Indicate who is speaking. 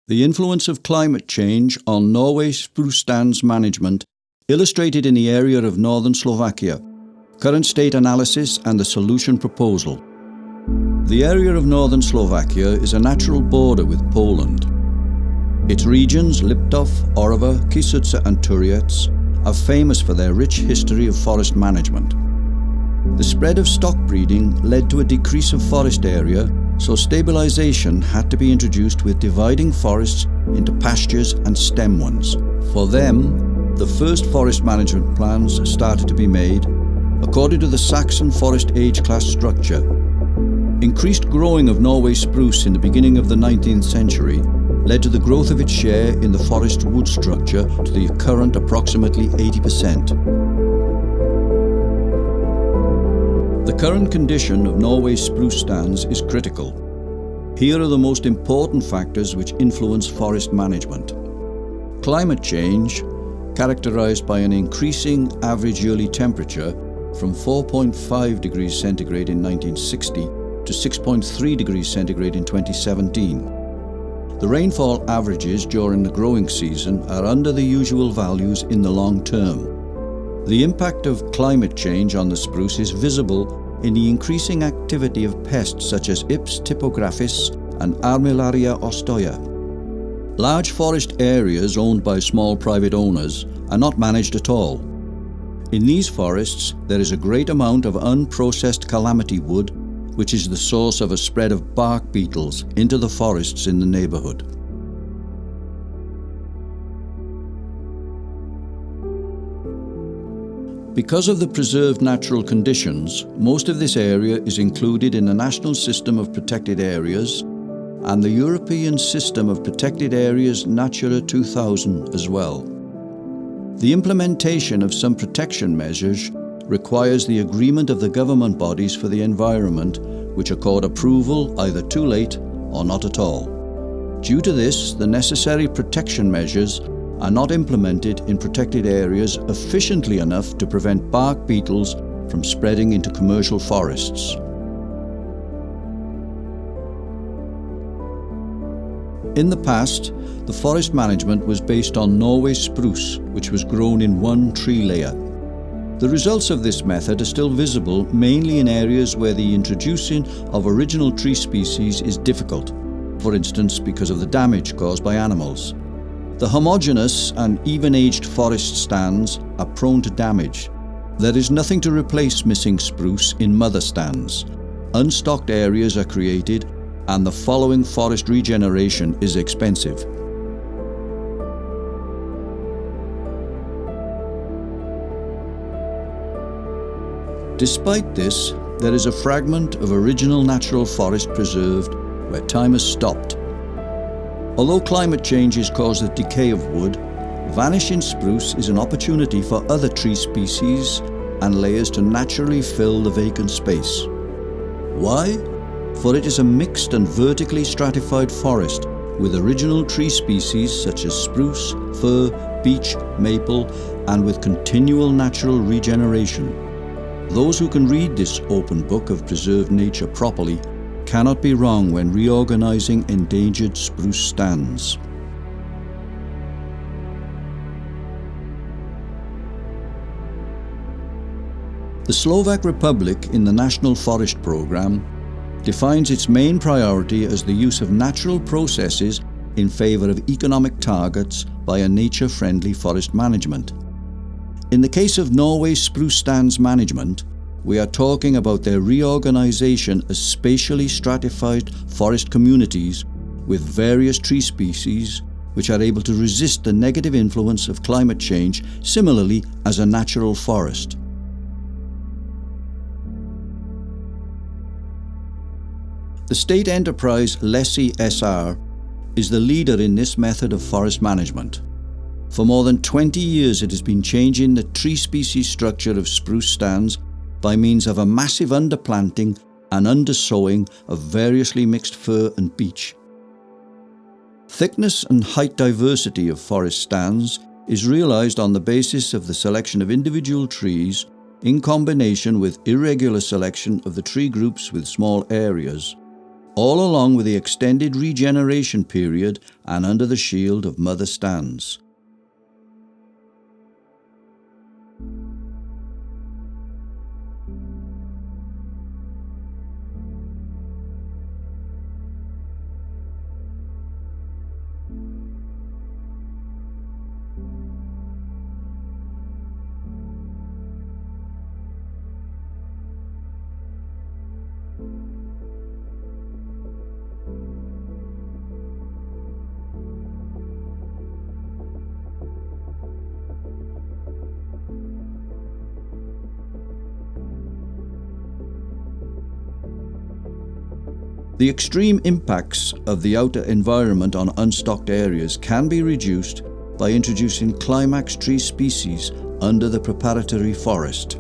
Speaker 1: The influence of climate change on Norway spruce stands management illustrated in the area of northern Slovakia, current state analysis and the solution proposal. The area of northern Slovakia is a natural border with Poland. Its regions, Liptov, Orava, Kisuce and Turiec, are famous for their rich history of forest management. The spread of stock breeding led to a decrease of forest area, so stabilization had to be introduced with dividing forests into pastures and stem ones. For them, the first forest management plans started to be made according to the Saxon forest age class structure. Increased growing of Norway spruce in the beginning of the 19th century led to the growth of its share in the forest wood structure to the current approximately 80%. The current condition of Norway's spruce stands is critical. Here are the most important factors which influence forest management. Climate change, characterized by an increasing average yearly temperature from 4.5 degrees centigrade in 1960 to 6.3 degrees centigrade in 2017. The rainfall averages during the growing season are under the usual values in the long term. The impact of climate change on the spruce is visible in the increasing activity of pests such as Ips typographis and Armillaria ostoya. Large forest areas owned by small private owners are not managed at all. In these forests, there is a great amount of unprocessed calamity wood, which is the source of a spread of bark beetles into the forests in the neighborhood. Because of the preserved natural conditions, most of this area is included in the National System of Protected Areas and the European System of Protected Areas Natura 2000 as well. The implementation of some protection measures requires the agreement of the government bodies for the environment, which accord approval either too late or not at all. Due to this, the necessary protection measures are not implemented in protected areas efficiently enough to prevent bark beetles from spreading into commercial forests. In the past, the forest management was based on Norway spruce, which was grown in one tree layer. The results of this method are still visible mainly in areas where the introducing of original tree species is difficult, for instance because of the damage caused by animals. The homogeneous and even-aged forest stands are prone to damage. There is nothing to replace missing spruce in mother stands. Unstocked areas are created and the following forest regeneration is expensive. Despite this, there is a fragment of original natural forest preserved where time has stopped. Although climate change has caused the decay of wood, vanishing spruce is an opportunity for other tree species and layers to naturally fill the vacant space. Why? For it is a mixed and vertically stratified forest with original tree species such as spruce, fir, beech, maple, and with continual natural regeneration. Those who can read this open book of preserved nature properly cannot be wrong when reorganizing endangered spruce stands. The Slovak Republic in the National Forest Programme defines its main priority as the use of natural processes in favor of economic targets by a nature-friendly forest management. In the case of Norway's spruce stands management, we are talking about their reorganization as spatially stratified forest communities with various tree species which are able to resist the negative influence of climate change similarly as a natural forest. The state enterprise Lesy SR is the leader in this method of forest management. For more than 20 years it has been changing the tree species structure of spruce stands by means of a massive underplanting and undersowing of variously mixed fir and beech. Thickness and height diversity of forest stands is realized on the basis of the selection of individual trees in combination with irregular selection of the tree groups with small areas. all along with the extended regeneration period and under the shield of mother stands. The extreme impacts of the outer environment on unstocked areas can be reduced by introducing climax tree species under the preparatory forest.